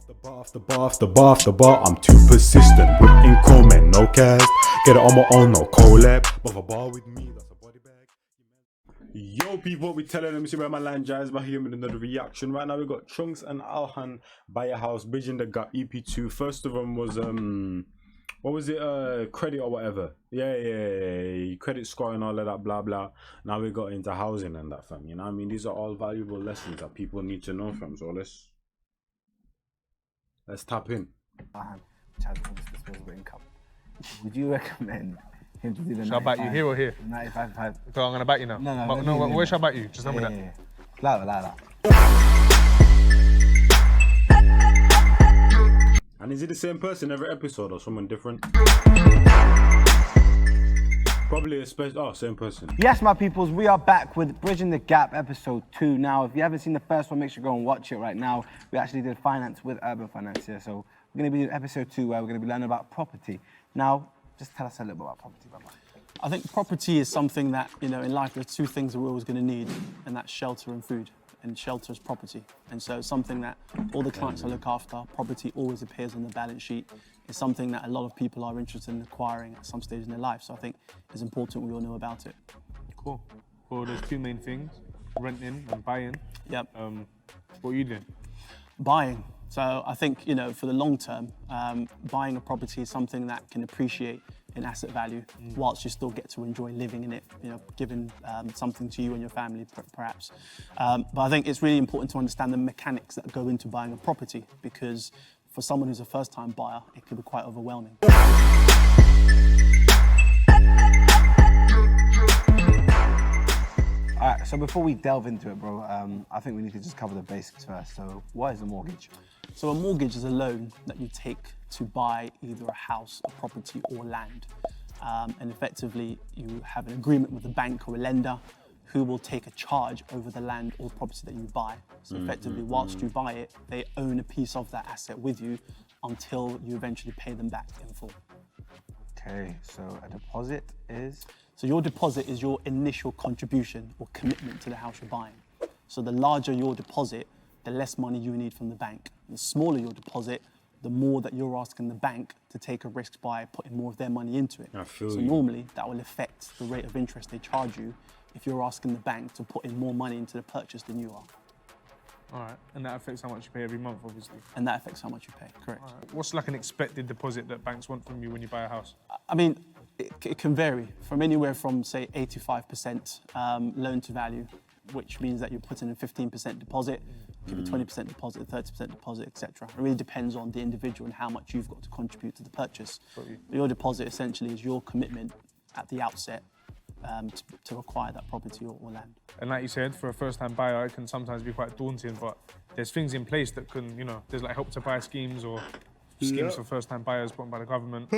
the bar, I'm too persistent. Whipping comment, no cast. Get it on my own, no collab. But a bar with me, that's a body bag. Yo, people, we telling them, see where my line jazz back here with another reaction. Right now, we got Chunkz and Alhan Buy a House, Bridging the Gap EP2. First of them was, what was it? Credit or whatever. Yeah. Credit score and all of that, blah, blah. Now we got into housing and that, fam. You know what I mean? These are all valuable lessons that people need to know, fam. So let's tap in. Disposable income. Would you recommend him to do the? Shall I back you here or here? 95. So I'm gonna back you now. No. Where shall I back you? Just tell me that. Yeah. Louder. And is it the same person every episode or someone different? Probably a special. Oh, same person. Yes, my peoples, we are back with Bridging the Gap episode 2. Now, if you haven't seen the first one, make sure you go and watch it right now. We actually did finance with Urban Financier, so we're going to be in episode 2 where we're going to be learning about property. Now, just tell us a little bit about property, Baba. I think property is something that, in life there's two things that we're always going to need, and that's shelter and food. And shelter is property. And so it's something that all the clients I look after, property always appears on the balance sheet. It's something that a lot of people are interested in acquiring at some stage in their life. So I think it's important we all know about it. Cool. Well, there's two main things, renting and buying. Yep. What are you doing? Buying. So I think, for the long term, buying a property is something that can appreciate in asset value whilst you still get to enjoy living in it, giving something to you and your family perhaps. But I think it's really important to understand the mechanics that go into buying a property, because for someone who's a first-time buyer, it can be quite overwhelming. All right, so before we delve into it, bro, I think we need to just cover the basics first. So what is a mortgage? So a mortgage is a loan that you take to buy either a house, a property or land. And effectively, you have an agreement with a bank or a lender who will take a charge over the land or property that you buy. So effectively, whilst you buy it, they own a piece of that asset with you until you eventually pay them back in full. Okay, so a deposit is? So your deposit is your initial contribution or commitment to the house you're buying. So the larger your deposit, the less money you need from the bank. The smaller your deposit, the more that you're asking the bank to take a risk by putting more of their money into it. So normally that will affect the rate of interest they charge you if you're asking the bank to put in more money into the purchase than you are. All right, and that affects how much you pay every month, obviously. And that affects how much you pay, correct. Right. What's like an expected deposit that banks want from you when you buy a house? I mean, it can vary from anywhere from, say, 85% loan to value, which means that you're putting in 15% deposit, give you 20% deposit, 30% deposit, etc. It really depends on the individual and how much you've got to contribute to the purchase. Your deposit essentially is your commitment at the outset to acquire that property or land. And like you said, for a first-time buyer, it can sometimes be quite daunting, but there's things in place that can, there's like help to buy schemes or schemes for first-time buyers put on by the government.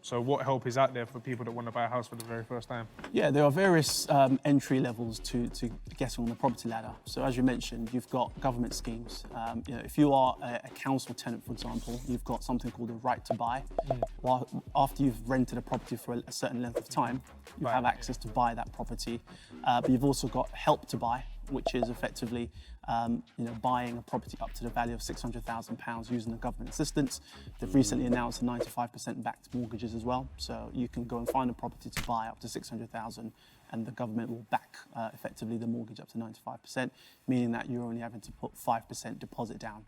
So what help is out there for people that want to buy a house for the very first time? Yeah, there are various entry levels to getting on the property ladder. So as you mentioned, you've got government schemes. If you are a council tenant, for example, you've got something called a right to buy. While after you've rented a property for a certain length of time, you have access to buy that property. But you've also got help to buy, which is effectively buying a property up to the value of £600,000 using the government assistance. They've recently announced a 95% backed mortgages as well. So you can go and find a property to buy up to £600,000 and the government will back effectively the mortgage up to 95%, meaning that you're only having to put 5% deposit down.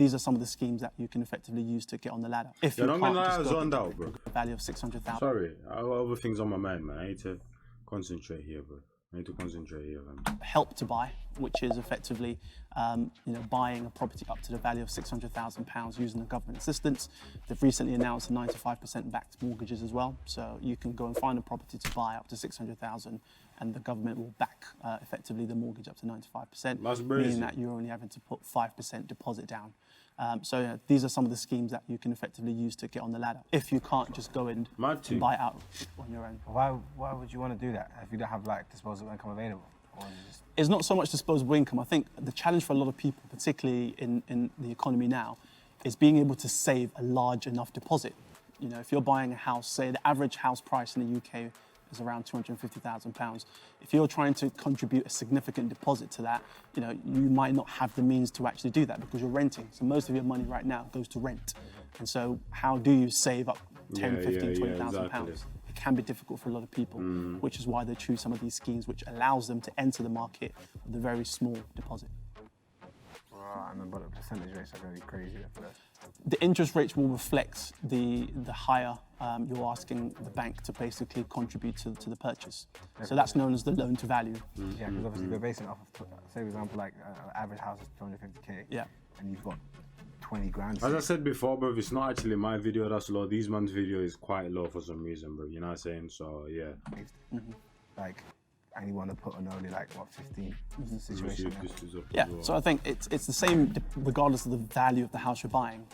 These are some of the schemes that you can effectively use to get on the ladder. If you can't just go the value of £600,000. Sorry, I have other things on my mind, man. I need to concentrate here, bro. Help to buy, which is effectively buying a property up to the value of £600,000 using the government assistance. They've recently announced a 95% backed mortgages as well. So you can go and find a property to buy up to £600,000 and the government will back effectively the mortgage up to 95%, meaning that you're only having to put 5% deposit down. These are some of the schemes that you can effectively use to get on the ladder if you can't just go and buy it out on your own. Why would you want to do that if you don't have like disposable income available? It's not so much disposable income. I think the challenge for a lot of people, particularly in the economy now, is being able to save a large enough deposit. If you're buying a house, say the average house price in the UK is around £250,000. If you're trying to contribute a significant deposit to that, you might not have the means to actually do that because you're renting. So most of your money right now goes to rent. And so how do you save up 10, 15, 20,000 pounds? It can be difficult for a lot of people, which is why they choose some of these schemes, which allows them to enter the market with a very small deposit. And but the percentage rates are going to be crazy for that. The interest rates will reflect the higher you're asking the bank to basically contribute to the purchase. So that's known as the loan to value. Yeah, because obviously they're basing it off of, say for example, like average house is 250k. Yeah. And you've got 20 grand. As I said before, bro, it's not actually my video that's low. These man's video is quite low for some reason, bro. You know what I'm saying? So yeah. Like, and you want to put on only like what 15 situation. Yeah. So I think it's the same regardless of the value of the house you're buying.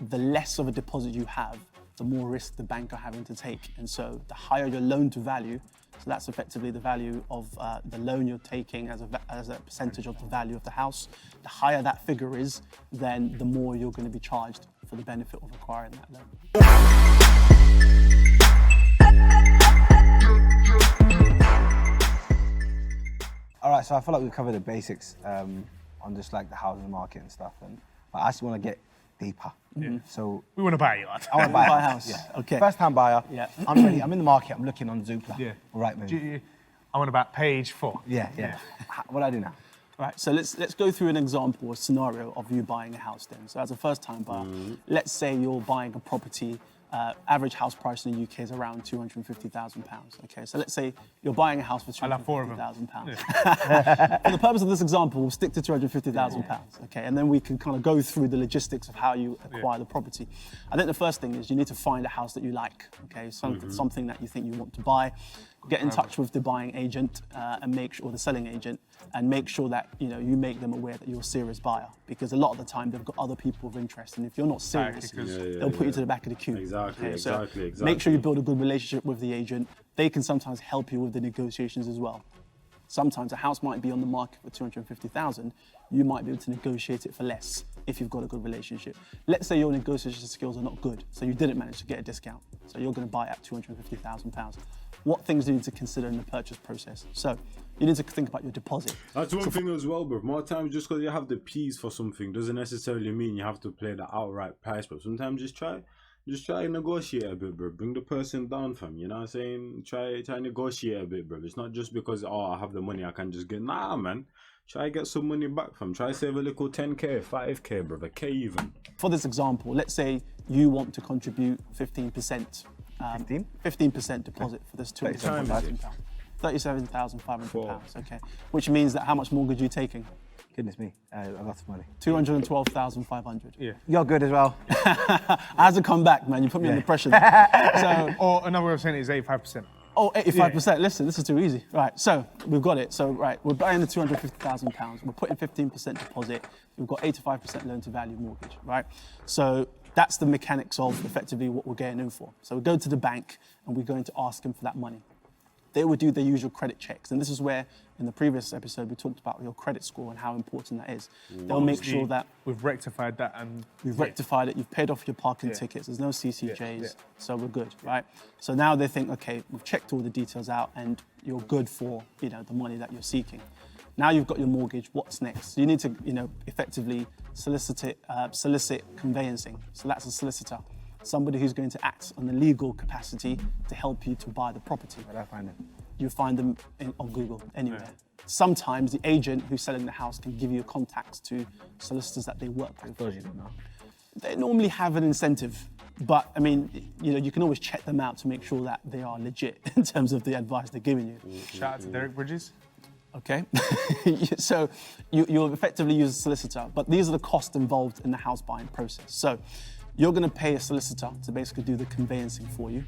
The less of a deposit you have, the more risk the bank are having to take, and so the higher your loan to value. So that's effectively the value of the loan you're taking as a percentage of the value of the house. The higher that figure is, then the more you're going to be charged for the benefit of acquiring that loan. All right, so I feel like we've covered the basics on just like the housing market and stuff, and I actually want to get deeper. So We want to buy you. I want to buy a a house. house. Okay. First time buyer. Yeah. I'm ready. I'm in the market. I'm looking on Zoopla. Yeah. Right, man. I want about page 4. Yeah. What do I do now? Right, so let's go through an example, a scenario of you buying a house then. So as a first-time buyer, let's say you're buying a property, average house price in the UK is around £250,000. Okay, so let's say you're buying a house for I'll have 4 of them. £250,000. For the purpose of this example, we'll stick to £250,000. Okay, and then we can kind of go through the logistics of how you acquire the property. I think the first thing is you need to find a house that you like. Okay, something that you think you want to buy. Get in touch with the buying agent and make sure, or the selling agent, and make sure that you make them aware that you're a serious buyer, because a lot of the time they've got other people of interest, and if you're not serious, they'll put you to the back of the queue. Exactly. Make sure you build a good relationship with the agent. They can sometimes help you with the negotiations as well. Sometimes a house might be on the market for 250,000. You might be able to negotiate it for less if you've got a good relationship. Let's say your negotiation skills are not good, so you didn't manage to get a discount. So you're going to buy at £250,000. What things do you need to consider in the purchase process? So you need to think about your deposit. That's one thing as well, bro. More times, just because you have the P's for something doesn't necessarily mean you have to play the outright price, but sometimes just try and negotiate a bit, bro. Bring the person down, fam. You know what I'm saying? Try negotiate a bit, bro. It's not just because I have the money I can just get. Nah, man. Try get some money back, fam. Try save a little 10k, 5k, bro. A K even. For this example, let's say you want to contribute 15%. 15% deposit for this £250,000. £37,500. Okay, which means that how much mortgage are you taking? Goodness me, a lot of money. 212,500. Yeah. You're good as well. I had to come back, man. You put me under pressure there. So, Or another way of saying it is 85%. oh, 85%. Listen, this is too easy. Right, so we've got it. So, right, we're buying the £250,000. We're putting 15% deposit. We've got 85% loan to value mortgage, right? So that's the mechanics of effectively what we're getting in for. So we go to the bank and we're going to ask them for that money. They would do their usual credit checks. And this is where, in the previous episode, we talked about your credit score and how important that is. They'll make sure that We've rectified that and... we've rectified it, you've paid off your parking tickets, there's no CCJs, so we're good, right? So now they think, okay, we've checked all the details out and you're good for, the money that you're seeking. Now you've got your mortgage, what's next? You need to, effectively solicit conveyancing. So that's a solicitor, somebody who's going to act on the legal capacity to help you to buy the property. Where do I find them? You find them on Google, anywhere. Sometimes the agent who's selling the house can give you contacts to solicitors that they work with. Those you don't know. They normally have an incentive, but I mean, you can always check them out to make sure that they are legit in terms of the advice they're giving you. Shout out to Derek Bridges. Okay, so you'll effectively use a solicitor, but these are the costs involved in the house buying process. So you're going to pay a solicitor to basically do the conveyancing for you.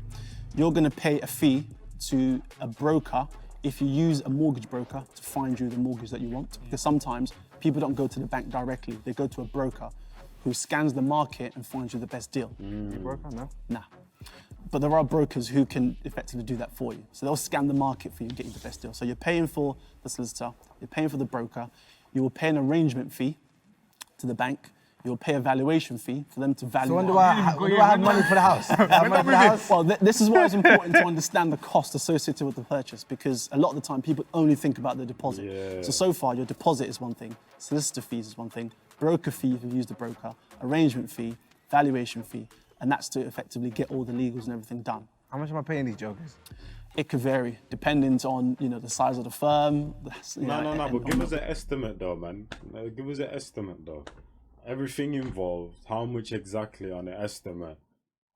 You're going to pay a fee to a broker if you use a mortgage broker to find you the mortgage that you want. Because sometimes people don't go to the bank directly, they go to a broker who scans the market and finds you the best deal. You broker? No. Nah. But there are brokers who can effectively do that for you. So they'll scan the market for you and get you the best deal. So you're paying for the solicitor, you're paying for the broker, you will pay an arrangement fee to the bank, you'll pay a valuation fee for them to value. So when the do house. I have money for the house? I have money for the house? Well, this is why it's important to understand the cost associated with the purchase, because a lot of the time people only think about the deposit. Yeah. So far, your deposit is one thing, solicitor fees is one thing, broker fee if you use the broker, arrangement fee, valuation fee, and that's to effectively get all the legals and everything done. How much am I paying these jokers? It could vary, depending on the size of the firm. No, but give us an estimate though, man. Give us an estimate though. Everything involved, how much exactly on the estimate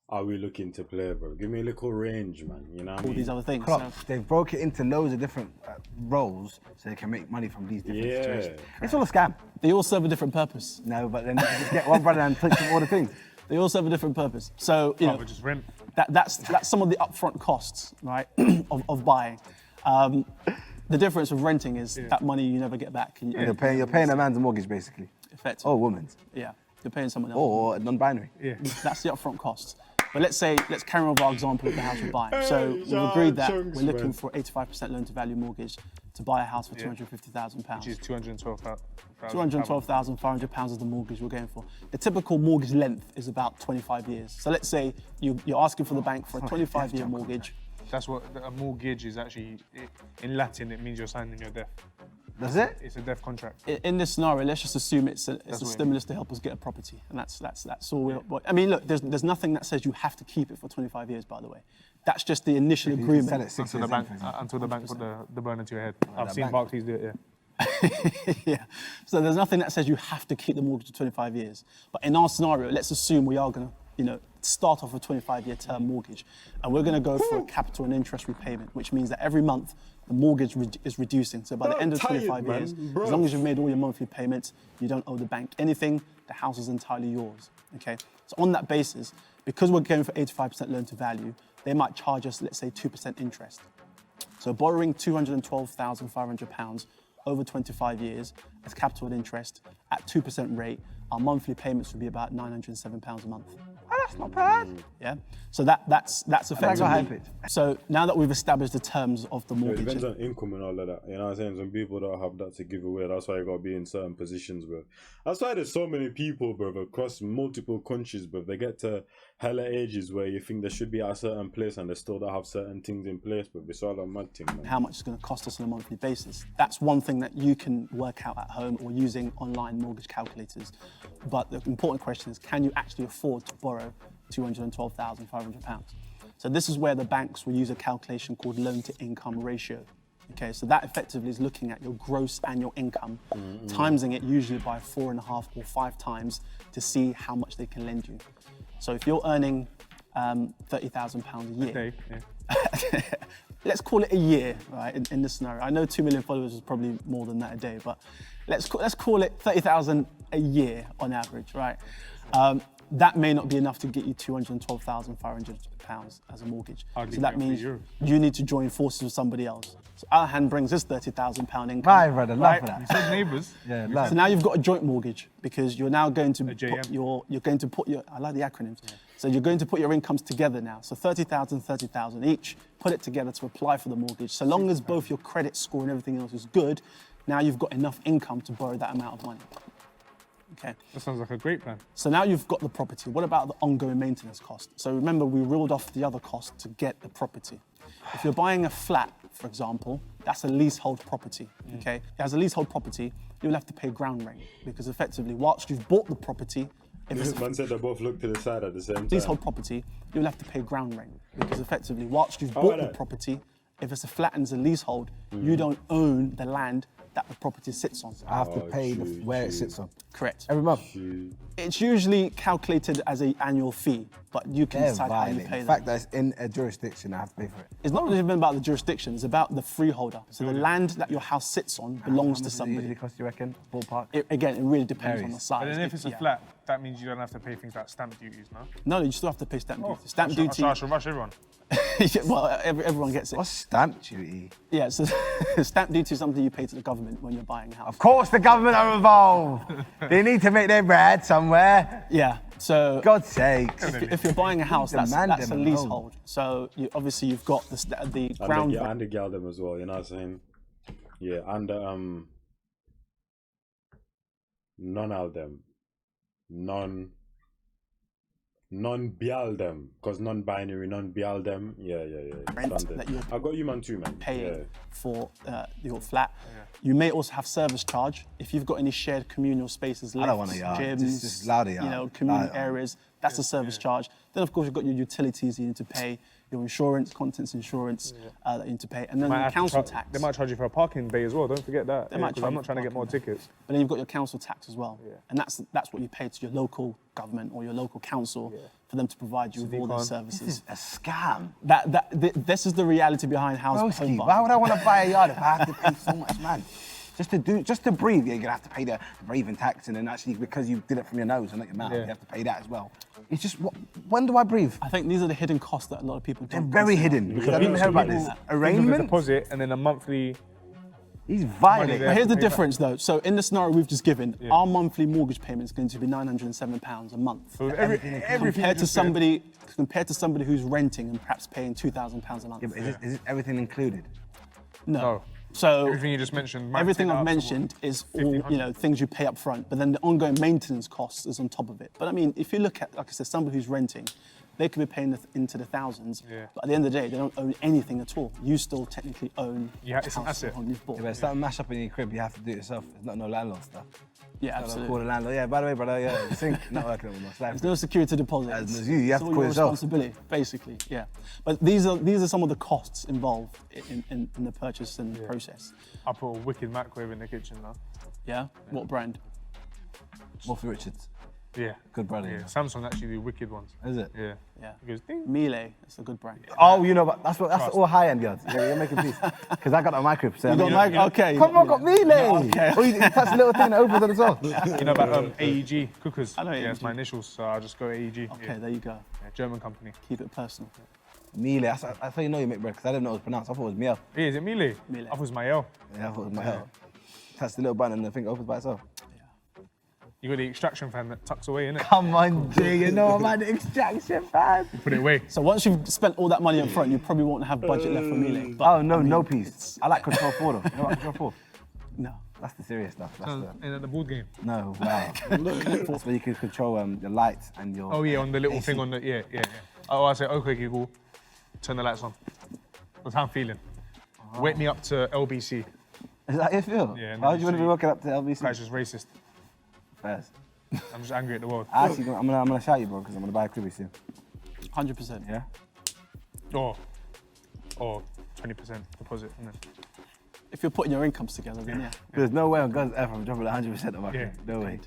are we looking to play, bro? Give me a little range, man. You know what I all mean? these other things. Klopp, they've broke it into loads of different roles so they can make money from these different situations. It's all a scam. They all serve a different purpose. No, but then you just get one brother and teach them all the things. They all serve a different purpose. So just rent. that's some of the upfront costs, right, of buying. The difference with renting is that money you never get back. You're paying a man's mortgage, basically. Effectively. Or a woman's. Yeah, you're paying someone else. Or a non-binary. Yeah. That's the upfront costs. But let's carry on with our example of the house we're buying. So we've agreed that Chunkz, we're looking man. for 85% loan to value mortgage to buy a house for £250,000. Which is £212,000. £212,500 is the mortgage we're going for. The typical mortgage length is about 25 years. So let's say you're asking for the bank for a 25-year mortgage. That's what a mortgage is actually. In Latin, it means you're signing your death. That's it? It's a death contract. In this scenario, let's just assume it's a what it stimulus to help us get a property, and that's all. I mean, look, there's nothing that says you have to keep it for 25 years. By the way, that's just the initial You can agreement. sell it 6 Until years the in, bank, until the bank put the burner to your head. I've the seen bank. Barclays do it. Yeah. Yeah. So there's nothing that says you have to keep the mortgage for 25 years. But in our scenario, let's assume we are going to, start off a 25-year term mortgage, and we're going to go for a capital and interest repayment, which means that every month the mortgage is reducing. So by the end of 25 years, as long as you've made all your monthly payments, you don't owe the bank anything. The house is entirely yours. Okay. So on that basis, because we're going for 85% loan to value, they might charge us, let's say, 2% interest. So borrowing £212,500 over 25 years as capital and interest at 2% rate, our monthly payments would be about £907 a month. Oh, that's not bad. Yeah. So that's effectively. hype it. So now that we've established the terms of the It mortgage, depends on income and all of that. You know what I'm saying? Some people don't have that to give away. That's why you got to be in certain positions, bro. That's why there's so many people, bro, across multiple countries, bro. They get to hella ages where you think they should be at a certain place and they still don't have certain things in place, but it's all a mad thing, man. how much it's going to cost us on a monthly basis. That's one thing that you can work out at home or using online mortgage calculators. But the important question is, can you actually afford to borrow £212,500? So this is where the banks will use a calculation called loan to income ratio. Okay, so that effectively is looking at your gross annual income, timesing it usually by 4.5 or 5 times to see how much they can lend you. So if you're earning £30,000 a year, Okay, yeah. let's call it a year, right? In this scenario, I know 2 million followers is probably more than that a day, but let's call it 30,000 a year on average, right? That may not be enough to get you £212,500 as a mortgage. Hardly So that paying means for you need to join forces with somebody else. So Alhan brings his £30,000 income. Right, brother, love for You that. said neighbours. Yeah, love. So now you've got a joint mortgage because you're now going to JM. put your I like the acronyms. So you're going to put your incomes together now. So 30,000 each. Put it together to apply for the mortgage. So long as both your credit score and everything else is good, now you've got enough income to borrow that amount of money. Okay. That sounds like a great plan. So now you've got the property. What about the ongoing maintenance cost? So remember, we ruled off the other cost to get the property. If you're buying a flat, for example, that's a leasehold property, okay? As a leasehold property, you'll have to pay ground rent because effectively, whilst you've bought the property, if it's Man said they both look to the side at the same time. leasehold property, you'll have to pay ground rent because effectively, whilst you've bought the right. property, if it's a flat and it's a leasehold, you don't own the land that the property sits on. I have to pay true, where it true. sits on. Correct. Every month. It's usually calculated as an annual fee, but you can They're decide how you violent. pay The that. fact that it's in a jurisdiction, I have to pay for it. It's not even about the jurisdiction, it's about the freeholder. So the land that your house sits on belongs How to much does it somebody. usually cost, you reckon? Ballpark? Again, it really depends on Varies. the size. But then if it's a Yeah. flat, that means you don't have to pay things like stamp duties, no? No, you still have to pay stamp duty. Stamp So duty, I should rush everyone. yeah, well, everyone gets it. What's stamp duty? Yeah, so stamp duty is something you pay to the government when you're buying a house. Of course the government are involved. They need to make their bread somewhere. Yeah, so God's sakes. if you're buying a house, that's Demand a them at leasehold. So obviously you've got the ground. And the gal them as well, you know what I'm saying? Yeah, and none of them. non-bialdem, because non-binary, non-bialdem. Yeah. Rent Standard. that you're I got you, man, too, man. paying for your flat. You may also have service charge. If you've got any shared communal spaces left, don't want a yard. gyms, Just louder yard. community Louder. areas, that's a service charge. Then, of course, you've got your utilities you need to pay, your insurance, contents insurance that you need to pay, and then Might the have to council tra- tax. They might charge you for a parking bay as well. Don't forget that. They might Because charge I'm you not for trying to get more parking. tickets. But then you've got your council tax as well. And that's what you pay to your local government or your local council for them to provide you with all those services. A scam. This is the reality behind home Broski, buying. why would I want to buy a yard if I have to pay so much, man? Just to breathe, you're gonna have to pay the breathing tax, and then actually because you did it from your nose and not your mouth, you have to pay that as well. It's just, when do I breathe? I think these are the hidden costs that a lot of people They're don't very consider. hidden, because I didn't hear about this. Give them a Arraignment? deposit and then a monthly. He's Money violating. there. But here's the Pay back. difference though. So in the scenario we've just given, our monthly mortgage payment is going to be £907 a month. So everything Compared to you just said- somebody who's renting and perhaps paying £2,000 a month. Yeah, but is it everything included? No. So Everything you just mentioned. might everything take I've up to mentioned is all 1,500. things you pay up front, but then the ongoing maintenance costs is on top of it. But I mean, if you look at, like I said, somebody who's renting, they could be paying into the thousands, but at the end of the day, they don't own anything at all. You still technically own It's an the house asset. or home you've bought. Yeah, but something mash up in your crib, you have to do it yourself. It's not no landlord stuff. Yeah, Call absolutely. the landlord. Yeah, by the way, brother, the sink not working anymore. There's no security deposit. As you have It's to all call your yourself. responsibility, basically. Yeah, but these are some of the costs involved in the purchase and process. I put a wicked microwave in the kitchen now. Yeah. What brand? Wolf Richards. Yeah. Good brother. Yeah. you know. Samsung actually do wicked ones. Is it? Yeah. Yeah. It goes ding. Miele. That's a good brand. Oh, you know, but that's all high end yards. Yeah, you're making peace. Because I got a microwave. So You got mic? Okay. Come on, got Miele. Okay. Oh, you touch the little thing that opens it as well. You know about AEG cookers? I know Yeah, it's AEG. my initials, so I'll just go AEG. Okay, Yeah. there you go. Yeah, German company. Keep it personal. Miele. That's how you know you make bread, because I didn't know it was pronounced. I thought it was Miele. Hey, is it Miele? Miele. I thought it was Mael. Yeah, I thought it was my hell. Touch the little button and the thing opens by itself. You got the extraction fan that tucks away in it. Come on, Jay, you know I'm an extraction fan. Put it away. So once you've spent all that money up front, you probably won't have budget left for Miele. But Oh, no, no peace. I like Control 4 though. You know what Control 4? no. That's the serious stuff. That's the... And at the board game. No, wow. That's where you can control the lights and your... Oh yeah, on the little AC. thing on the yeah. Oh, I say okay, Google, turn the lights on. That's how I'm feeling. Wake me up to LBC. Is that how you feel? Yeah, Why would you want to be so- walking up to LBC? That's just racist. First. I'm just angry at the world. Actually, I'm gonna shout you, bro, because I'm gonna buy a cribby soon. 100%. Yeah? Or 20% deposit. innit? If you're putting your incomes together, then yeah. There's no way on God's earth I'm dropping 100% of my Yeah. crib. No way.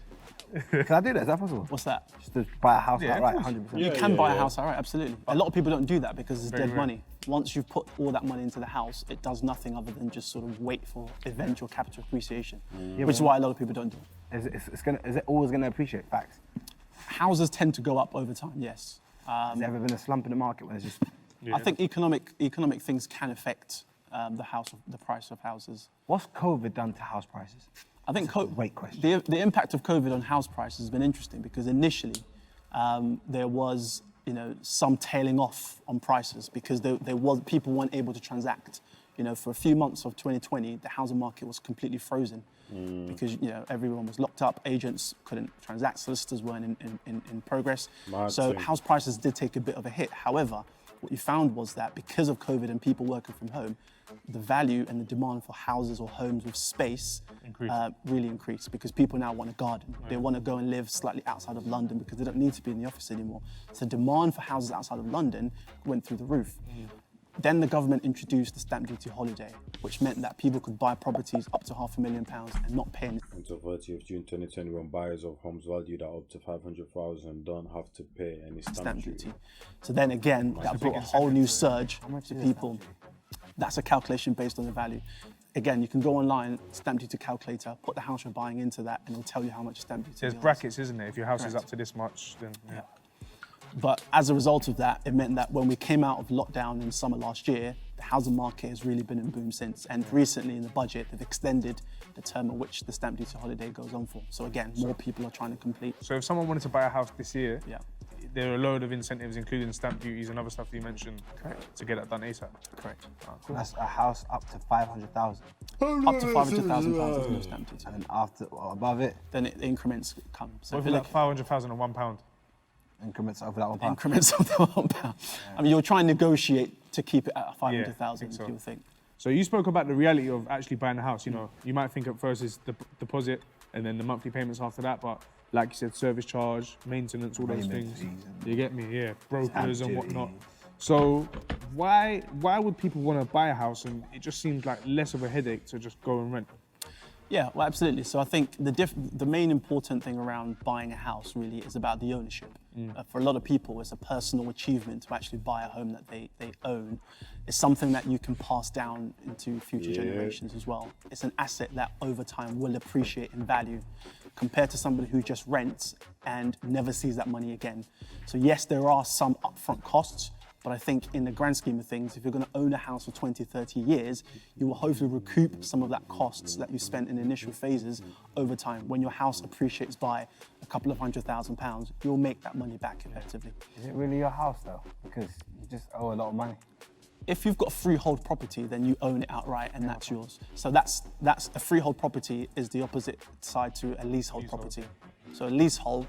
Can I do that? Is that possible? What's that? Just to buy a house Yeah, of outright, course. 100%. You can buy a house outright, absolutely. A lot of people don't do that because it's Very dead rare. money. Once you've put all that money into the house, it does nothing other than just sort of wait for eventual capital appreciation, which is why a lot of people don't do it. Is it always gonna appreciate? Facts. Houses tend to go up over time, yes. Has there ever been a slump in the market when it's just... I think economic things can affect the price of houses. What's COVID done to house prices? I think great question. The impact of COVID on house prices has been interesting because initially there was some tailing off on prices because people weren't able to transact. For a few months of 2020, the housing market was completely frozen because everyone was locked up, agents couldn't transact, solicitors weren't in progress. So house prices did take a bit of a hit. However, what you found was that because of COVID and people working from home, the value and the demand for houses or homes with space really increased because people now want a garden. They want to go and live slightly outside of London because they don't need to be in the office anymore. So demand for houses outside of London went through the roof. Then the government introduced the stamp duty holiday, which meant that people could buy properties up to £500,000 and not pay any Until 30th June 2021, buyers of homes valued at up to 500,000 don't have to pay any stamp duty. So then again, that brought a whole new surge to people. That's a calculation based on the value. Again, you can go online, stamp duty calculator, put the house you're buying into that, and it'll tell you how much stamp duty. There's you owe. brackets, isn't it? If your house is up to this much, then yeah. But as a result of that, it meant that when we came out of lockdown in summer last year, the housing market has really been in boom since. And recently in the budget, they've extended the term at which the stamp duty holiday goes on for. So again, more people are trying to complete. So if someone wanted to buy a house this year, Yeah. there are a load of incentives, including stamp duties and other stuff that you mentioned, to get that done ASAP. Correct. Cool. That's a house up to 500,000. Up to £500,000 is no stamp duty. And then after, or above it, Then the increments come. So What if if you like 500,000 and £1? increments over that £1. increments of the £1. I mean, you're trying to negotiate to keep it at 500,000, think so. you would think. So you spoke about the reality of actually buying a house. You know, you might think at first it's the deposit and then the monthly payments after that, but like you said, service charge, maintenance, all those Maintenance things. fees and- You get me? Yeah, brokers and Stamp whatnot. duty. So why would people want to buy a house? And it just seems like less of a headache to just go and rent. Yeah, well, absolutely. So I think the main important thing around buying a house really is about the ownership. For a lot of people, it's a personal achievement to actually buy a home that they own. It's something that you can pass down into future generations as well. It's an asset that over time will appreciate in value compared to somebody who just rents and never sees that money again. So yes, there are some upfront costs, but I think in the grand scheme of things, if you're going to own a house for 20, 30 years, you will hopefully recoup some of that costs that you spent in the initial phases over time. When your house appreciates by a couple of £100,000, you'll make that money back effectively. Is it really your house though? Because you just owe a lot of money. If you've got freehold property, then you own it outright and that's yours. So that's a freehold property is the opposite side to a leasehold property. So a leasehold,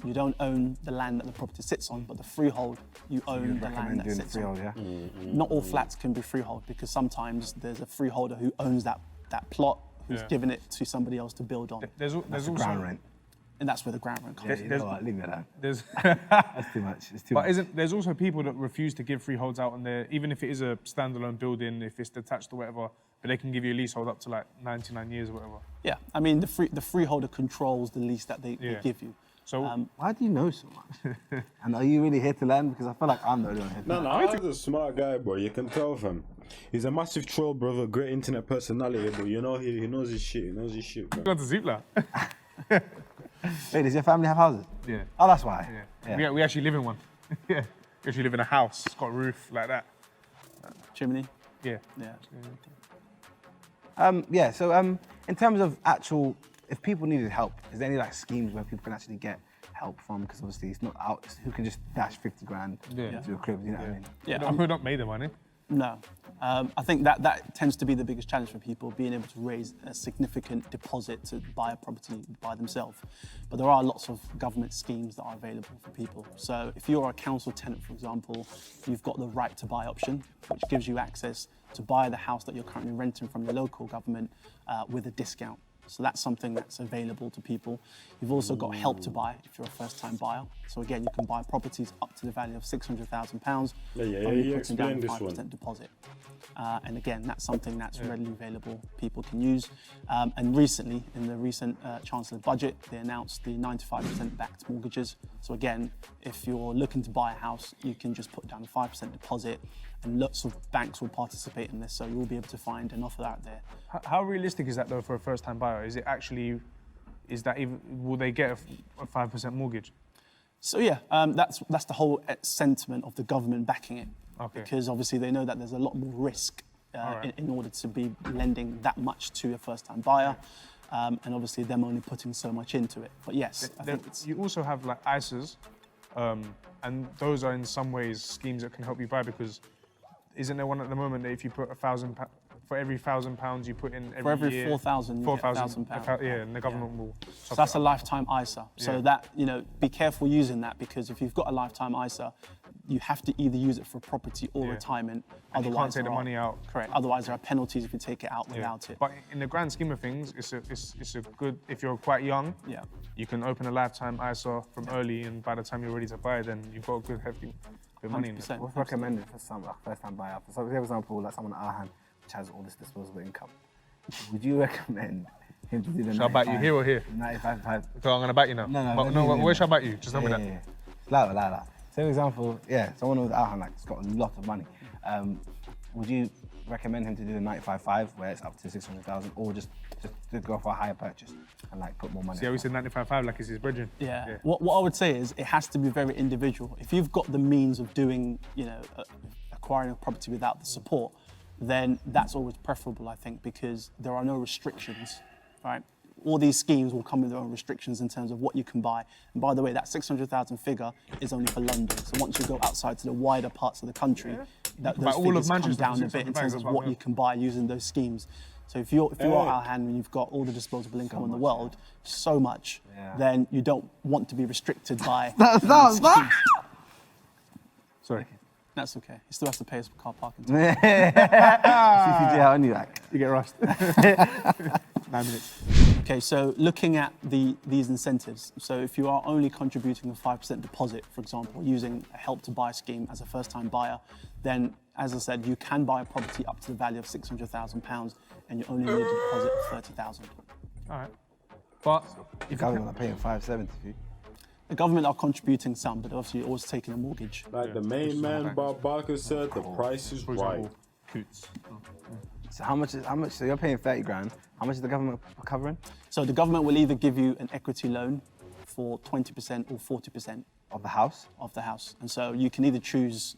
you don't own the land that the property sits on, but the freehold, you own the land that doing sits freehold, on. yeah? Not all flats can be freehold because sometimes there's a freeholder who owns that plot, who's given it to somebody else to build on. There's That's also ground rent. And that's where the ground rent comes Yeah, in. you know what, leave it at There's that. That's too much. It's too But much. there's also people that refuse to give freeholds out on there, even if it is a standalone building, if it's detached or whatever, but they can give you a leasehold up to like 99 years or whatever. Yeah, I mean, the freeholder controls the lease that they give you. So Why do you know so much? And are you really here to learn? Because I feel like I'm the only one here to learn. No, Alhan's a smart guy, bro. You can tell from. He's a massive troll, brother. Great internet personality, but you know he knows his shit. He knows his shit, bro. go to Zipla. Wait, does your family have houses? Yeah. Oh, that's why. Yeah. We actually live in one. Yeah. We actually live in a house. It's got a roof like that. Chimney? Yeah. Yeah. So in terms of actual, if people needed help, is there any like schemes where people can actually get help from? Because obviously it's not out, who can just dash 50 grand to a crib, you know what I mean? Yeah, We're not made of money. No. I think that tends to be the biggest challenge for people, being able to raise a significant deposit to buy a property by themselves. But there are lots of government schemes that are available for people. So if you're a council tenant, for example, you've got the right to buy option, which gives you access to buy the house that you're currently renting from your local government with a discount. So that's something that's available to people. You've also got help to buy if you're a first-time buyer. So again, you can buy properties up to the value of £600,000. You explained this one. 5% deposit. And again, that's something that's readily available, people can use. And recently, in the recent Chancellor budget, they announced the 95% backed mortgages. So again, if you're looking to buy a house, you can just put down a 5% deposit and lots of banks will participate in this. So you'll be able to find an offer out there. How realistic is that though for a first-time buyer? Is that even, will they get a 5% mortgage? So yeah, that's the whole sentiment of the government backing it. Okay. Because obviously they know that there's a lot more risk in order to be lending that much to a first-time buyer. And obviously them only putting so much into it. But yes, I think it's... You also have like ISAs, and those are in some ways schemes that can help you buy, because isn't there one at the moment that if you put £1,000, for every £1,000 you put in For every year, 4,000, you get £1,000. Yeah, and the government will. So that's a lifetime ISA. So Yeah. that, be careful using that, because if you've got a lifetime ISA, you have to either use it for property or retirement. And you can't take the there are- money out. Correct. Otherwise, there are penalties if you take it out without it. But in the grand scheme of things, it's a good, if you're quite young, Yeah. you can open a lifetime ISA from early, and by the time you're ready to buy, then you've got a good hefty bit of money in it. 100%. What's recommended for some like first-time buyer? So, for example, like someone at Alhan, which has all this disposable income, would you recommend him to do the Shall I bite you here or here? 95. So I'm gonna bite you now. No, where shall I bite you? Just tell me that. Louder. So, for example, someone with Alhan, like, has got a lot of money. Would you recommend him to do the 95.5, where it's up to 600,000, or just to go for a higher purchase and like put more money? See how we said 95.5 like it's his brethren? Yeah. What I would say is it has to be very individual. If you've got the means of doing, acquiring a property without the support, then that's always preferable, I think, because there are no restrictions, right? all these schemes will come with their own restrictions in terms of what you can buy. And by the way, that 600,000 figure is only for London. So once you go outside to the wider parts of the country, those all of figures come Manchester down for a bit in 600 terms bags, of what you can buy using those schemes. So if you're Alhan and you've got all the disposable income in the world, so much, then you don't want to be restricted by schemes. Sorry. That's okay. He still has to pay us for car parking. Yeah, I knew that. You get rushed. 9 minutes. Okay, so looking at these incentives, so if you are only contributing a 5% deposit, for example, using a Help to Buy scheme as a first-time buyer, then, as I said, you can buy a property up to the value of £600,000 and you only need a deposit of 30,000. All right. But The government are paying 570 for you. The government are contributing some, but obviously you're always taking a mortgage. Like the main man Bob Barker said, the price is for right. example, Coots. So how much? So you're paying 30 grand. How much is the government covering? So the government will either give you an equity loan for 20% or 40% Of the house? of the house. And so you can either choose,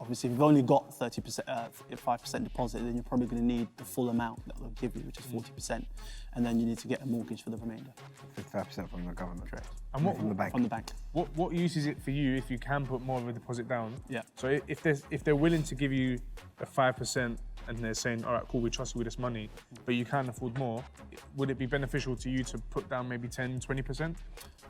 obviously if you've only got 5% deposit, then you're probably going to need the full amount that they'll give you, which is 40%. And then you need to get a mortgage for the remainder. 55% from the government. Correct. And what From the bank. From the bank. What use is it for you if you can put more of a deposit down? Yeah. So if they're willing to give you a 5% and they're saying, all right, cool, we trust you with this money, but you can't afford more, would it be beneficial to you to put down maybe 10, 20%?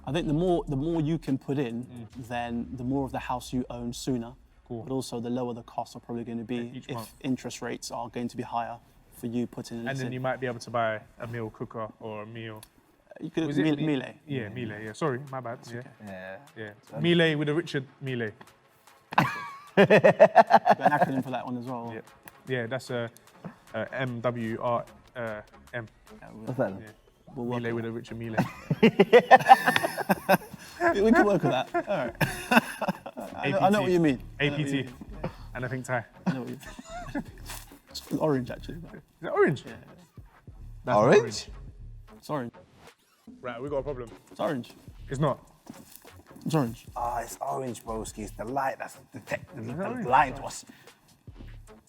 I think the more you can put in, then the more of the house you own sooner. Cool. But also the lower the costs are probably going to be Each if month. interest rates are going to be higher for you putting in. And then you might be able to buy a meal cooker or a meal. You could Was it Miele. Yeah, Miele, yeah. Sorry, my bad. Yeah. Yeah. Yeah. Miele with a Richard Miele. An acronym for that one as well. Yeah. Yeah, that's a MWRM. What's that? Yeah. We'll work Miele on with a Richard Miele. that. We can work with that. All right. I know what you mean. APT. And I think Thai. I know what you mean. It's orange actually. Is it orange? Yeah. That's not Orange? It's orange. Right, we got a problem. It's orange. It's not. It's orange. Ah, it's orange, broski. It's the light that's detecting the orange? light was.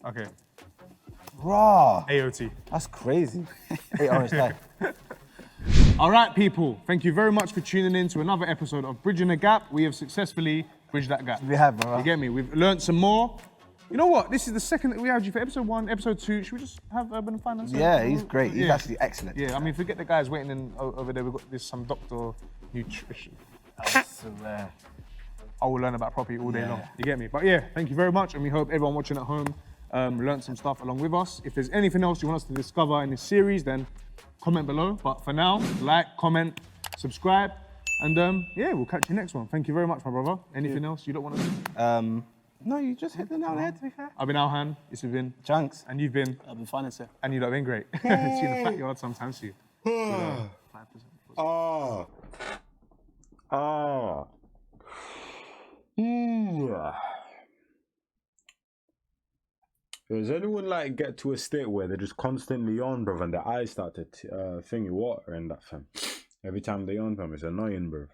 Okay. Raw. AOT. That's crazy. Hey, orange light. All right, people. Thank you very much for tuning in to another episode of Bridging the Gap. We have successfully bridged that gap. We have, bro. You get me? We've learned some more. You know what? This is the second that we had you for episode 1, episode 2. Should we just have Urban Finance? Yeah, he's great. He's Yeah. actually excellent. Yeah, I mean, forget the guys waiting in over there. We've got some doctor nutrition. I will learn about property all day long. You get me? But yeah, thank you very much, and we hope everyone watching at home learned some stuff along with us. If there's anything else you want us to discover in this series, then comment below. But for now, like, comment, subscribe, and yeah, we'll catch you next one. Thank you very much, my brother. Anything else you don't want to do? No, you just hit the nail on the head, to be fair. I've been Alhan, this has been Chunkz. and you've been, Urban Finance here. and you've been great. See the fat yard sometimes, see you. Does anyone like get to a state where they're just constantly on, bruv, and their eyes start to thingy water and that, fam? Every time they on, fam, it's annoying, bruv.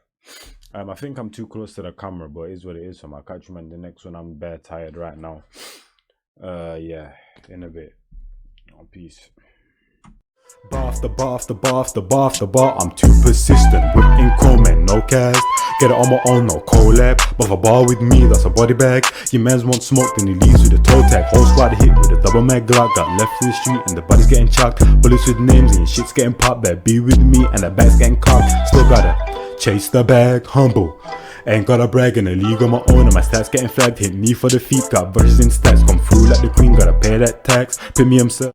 I think I'm too close to the camera, but it is what it is, fam. I'll catch you, man, the next one. I'm bare tired right now. Yeah, in a bit. Oh, peace. Bar after bar after bar after bar after bar, I'm too persistent with income and no cast. Get it on my own, no collab. But if a bar with me, that's a body bag. Your man's want smoke, then he leaves with a toe tag. Whole squad hit with a double mag Glock. Got left in the street and the body's getting chucked. Bullets with names and your shit's getting popped. Better be with me and the bag's getting cocked. Still gotta chase the bag, humble. Ain't gotta brag in the league on my own and my stats getting flagged. Hit me for the feet, got verses in stats. Come through like the queen, gotta pay that tax. Premium, sir.